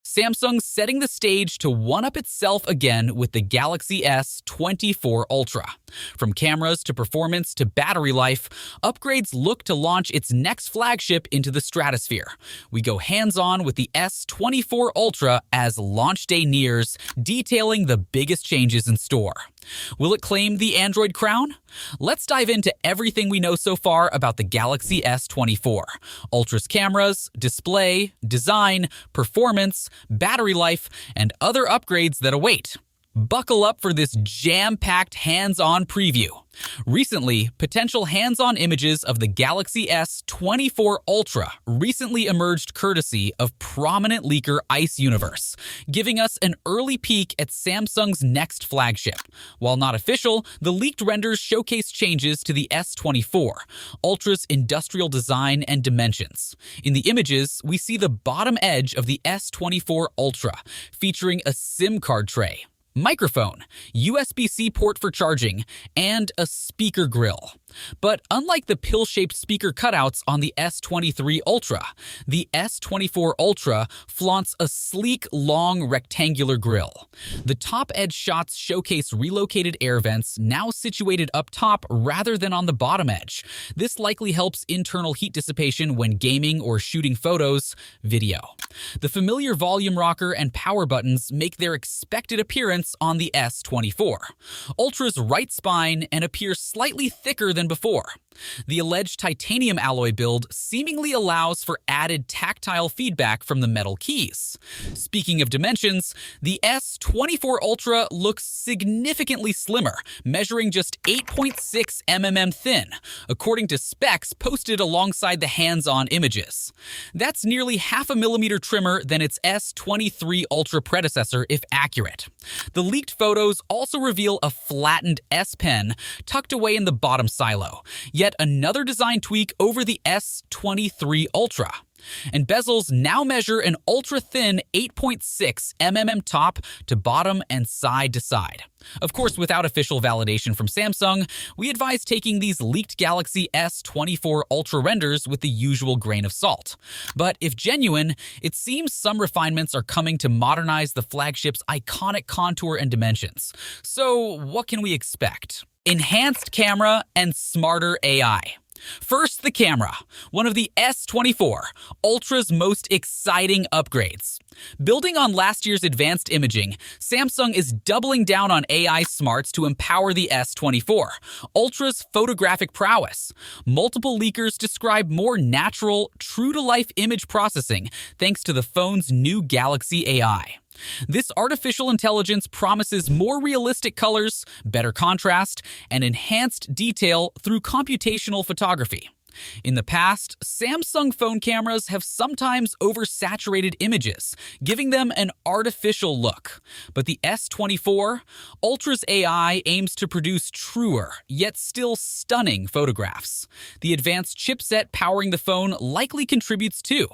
Samsung's setting the stage to one-up itself again with the Galaxy S24 Ultra. From cameras to performance to battery life, upgrades look to launch its next flagship into the stratosphere. We go hands-on with the S24 Ultra as launch day nears, detailing the biggest changes in store. Will it claim the Android crown? Let's dive into everything we know so far about the Galaxy S24. Ultra's cameras, display, design, performance, battery life, and other upgrades that await. Buckle up for this jam-packed hands-on preview. Recently, potential hands-on images of the Galaxy S24 Ultra recently emerged courtesy of prominent leaker Ice Universe, giving us an early peek at Samsung's next flagship. While not official, the leaked renders showcase changes to the S24, Ultra's industrial design and dimensions. In the images, we see the bottom edge of the S24 Ultra, featuring a SIM card tray, microphone, USB-C port for charging, and a speaker grill. But unlike the pill-shaped speaker cutouts on the S23 Ultra, the S24 Ultra flaunts a sleek, long, rectangular grill. The top edge shots showcase relocated air vents now situated up top rather than on the bottom edge. This likely helps internal heat dissipation when gaming or shooting photos, video. The familiar volume rocker and power buttons make their expected appearance on the S24. Ultra's right spine and appears slightly thicker than before. The alleged titanium alloy build seemingly allows for added tactile feedback from the metal keys. Speaking of dimensions, the S24 Ultra looks significantly slimmer, measuring just 8.6 mm thin, according to specs posted alongside the hands-on images. That's nearly half a millimeter trimmer than its S23 Ultra predecessor, if accurate. The leaked photos also reveal a flattened S Pen tucked away in the bottom silo, yet another design tweak over the S23 Ultra. And bezels now measure an ultra-thin 8.6 mm top to bottom and side to side. Of course, without official validation from Samsung, we advise taking these leaked Galaxy S24 Ultra renders with the usual grain of salt. But if genuine, it seems some refinements are coming to modernize the flagship's iconic contour and dimensions. So what can we expect? Enhanced camera and smarter AI. First, the camera, one of the S24 Ultra's most exciting upgrades. Building on last year's advanced imaging, Samsung is doubling down on AI smarts to empower the S24 Ultra's photographic prowess. Multiple leakers describe more natural, true-to-life image processing thanks to the phone's new Galaxy AI. This artificial intelligence promises more realistic colors, better contrast, and enhanced detail through computational photography. In the past, Samsung phone cameras have sometimes oversaturated images, giving them an artificial look. But the S24 Ultra's AI aims to produce truer, yet still stunning photographs. The advanced chipset powering the phone likely contributes too.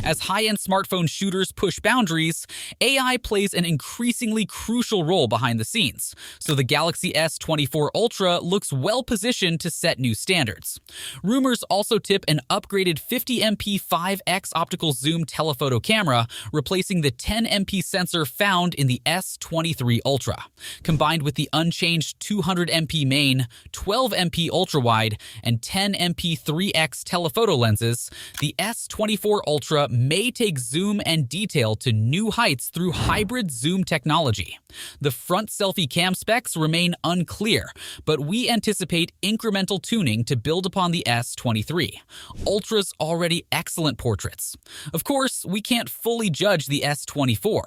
As high-end smartphone shooters push boundaries, AI plays an increasingly crucial role behind the scenes, so the Galaxy S24 Ultra looks well-positioned to set new standards. Rumors also tip an upgraded 50MP 5x optical zoom telephoto camera, replacing the 10MP sensor found in the S23 Ultra. Combined with the unchanged 200MP main, 12MP ultrawide, and 10MP 3x telephoto lenses, the S24 Ultra may take zoom and detail to new heights through hybrid zoom technology. The front selfie cam specs remain unclear, but we anticipate incremental tuning to build upon the S23. Ultra's already excellent portraits. Of course, we can't fully judge the S24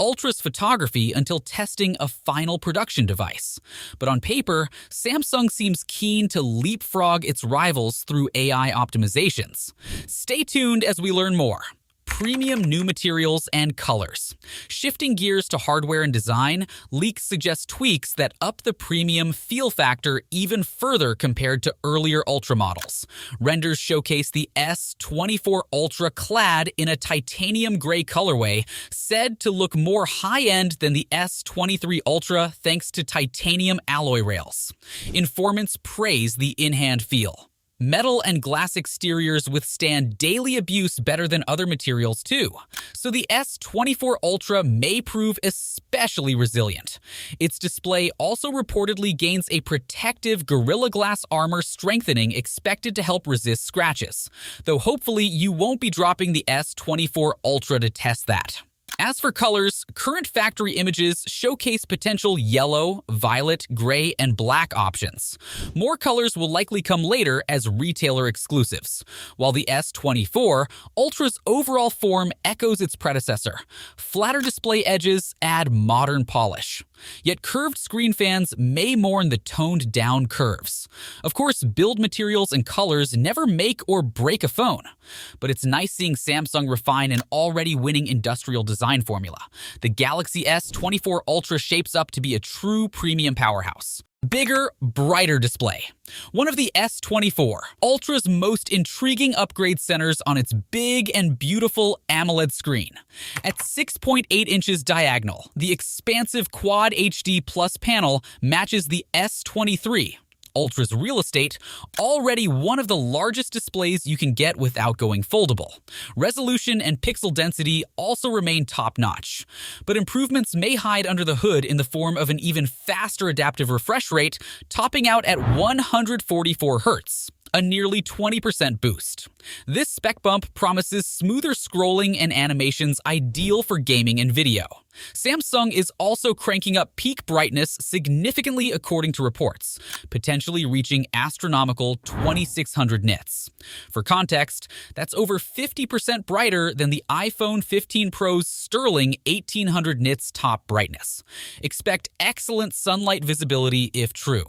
Ultra's photography until testing a final production device. But on paper, Samsung seems keen to leapfrog its rivals through AI optimizations. Stay tuned as we learn more. Premium new materials and colors. Shifting gears to hardware and design, leaks suggest tweaks that up the premium feel factor even further compared to earlier Ultra models. Renders showcase the S24 Ultra clad in a titanium gray colorway, said to look more high-end than the S23 Ultra thanks to titanium alloy rails. Informants praise the in-hand feel. Metal and glass exteriors withstand daily abuse better than other materials too, so the S24 Ultra may prove especially resilient. Its display also reportedly gains a protective Gorilla Glass armor strengthening expected to help resist scratches, though hopefully you won't be dropping the S24 Ultra to test that. As for colors, current factory images showcase potential yellow, violet, gray, and black options. More colors will likely come later as retailer exclusives, while the S24 Ultra's overall form echoes its predecessor. Flatter display edges add modern polish. Yet curved screen fans may mourn the toned-down curves. Of course, build materials and colors never make or break a phone, but it's nice seeing Samsung refine an already winning industrial design formula. The Galaxy S24 Ultra shapes up to be a true premium powerhouse. Bigger, brighter display. One of the S24 Ultra's most intriguing upgrade centers on its big and beautiful AMOLED screen. At 6.8 inches diagonal, the expansive Quad HD Plus panel matches the S23 Ultra's real estate, already one of the largest displays you can get without going foldable. Resolution and pixel density also remain top-notch, but improvements may hide under the hood in the form of an even faster adaptive refresh rate, topping out at 144 Hz. A nearly 20% boost. This spec bump promises smoother scrolling and animations ideal for gaming and video. Samsung is also cranking up peak brightness significantly according to reports, potentially reaching astronomical 2600 nits. For context, that's over 50% brighter than the iPhone 15 Pro's sterling 1800 nits top brightness. Expect excellent sunlight visibility if true.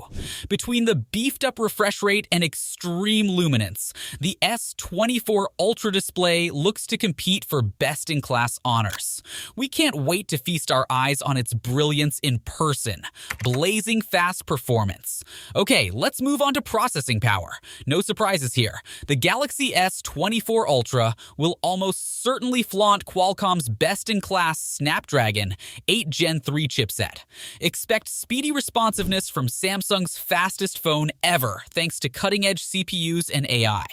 Between the beefed-up refresh rate and extreme luminance, the S24 Ultra display looks to compete for best-in-class honors. We can't wait to feast our eyes on its brilliance in person. Blazing fast performance. Okay, let's move on to processing power. No surprises here. The Galaxy S24 Ultra will almost certainly flaunt Qualcomm's best-in-class Snapdragon 8 Gen 3 chipset. Expect speedy responsiveness from Samsung's fastest phone ever, thanks to cutting-edge CPUs and AI.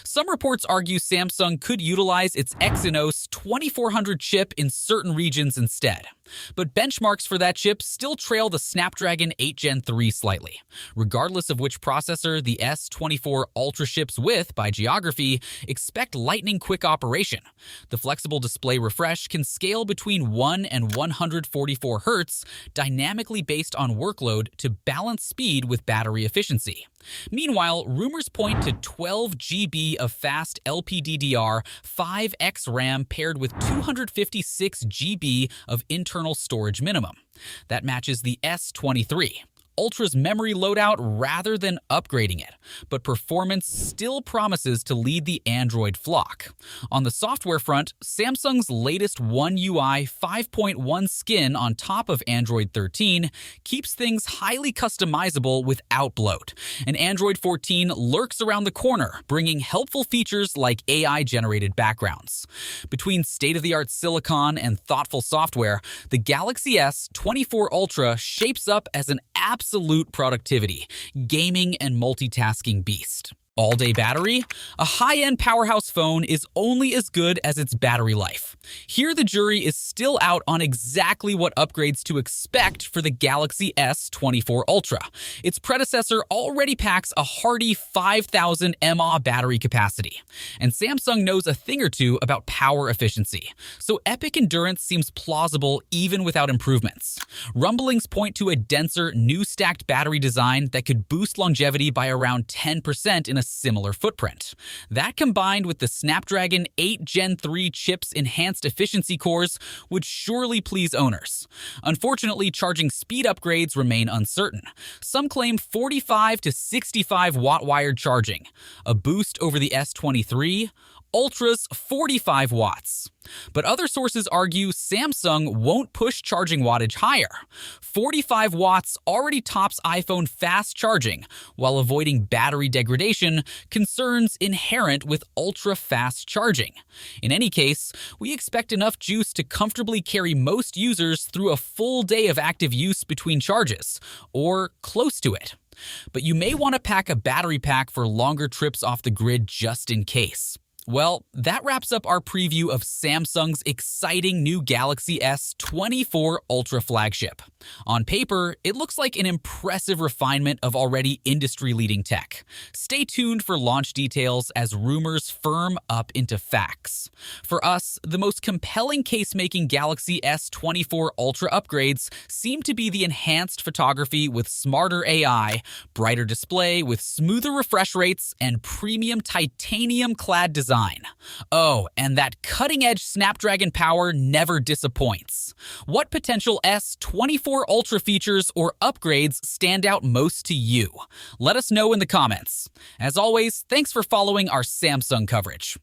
Some reports argue Samsung could utilize its Exynos 2400 chip in certain regions instead. But benchmarks for that chip still trail the Snapdragon 8 Gen 3 slightly. Regardless of which processor the S24 Ultra ships with by geography, expect lightning-quick operation. The flexible display refresh can scale between 1 and 144 Hz, dynamically based on workload to balance speed with battery efficiency. Meanwhile, rumors point to 12 GB of fast LPDDR 5X RAM paired with 256 GB of internal storage minimum. That matches the S23 Ultra's memory loadout rather than upgrading it, but performance still promises to lead the Android flock. On the software front, Samsung's latest One UI 5.1 skin on top of Android 13 keeps things highly customizable without bloat, and Android 14 lurks around the corner, bringing helpful features like AI-generated backgrounds. Between state-of-the-art silicon and thoughtful software, the Galaxy S24 Ultra shapes up as an absolute productivity, gaming, and multitasking beast. All-day battery? A high-end powerhouse phone is only as good as its battery life. Here the jury is still out on exactly what upgrades to expect for the Galaxy S24 Ultra. Its predecessor already packs a hearty 5,000 mAh battery capacity. And Samsung knows a thing or two about power efficiency, so epic endurance seems plausible even without improvements. Rumblings point to a denser, new stacked battery design that could boost longevity by around 10% in a similar footprint. That combined with the Snapdragon 8 Gen 3 chip's enhanced efficiency cores would surely please owners. Unfortunately, charging speed upgrades remain uncertain. Some claim 45 to 65 watt wired charging, a boost over the S23, Ultra's 45 watts. But other sources argue Samsung won't push charging wattage higher. 45 watts already tops iPhone fast charging, while avoiding battery degradation, concerns inherent with ultra-fast charging. In any case, we expect enough juice to comfortably carry most users through a full day of active use between charges, or close to it. But you may want to pack a battery pack for longer trips off the grid just in case. Well, that wraps up our preview of Samsung's exciting new Galaxy S24 Ultra flagship. On paper, it looks like an impressive refinement of already industry-leading tech. Stay tuned for launch details as rumors firm up into facts. For us, the most compelling case-making Galaxy S24 Ultra upgrades seem to be the enhanced photography with smarter AI, brighter display with smoother refresh rates, and premium titanium-clad design. Oh, and that cutting-edge Snapdragon power never disappoints. What potential S24 Ultra features or upgrades stand out most to you? Let us know in the comments. As always, thanks for following our Samsung coverage.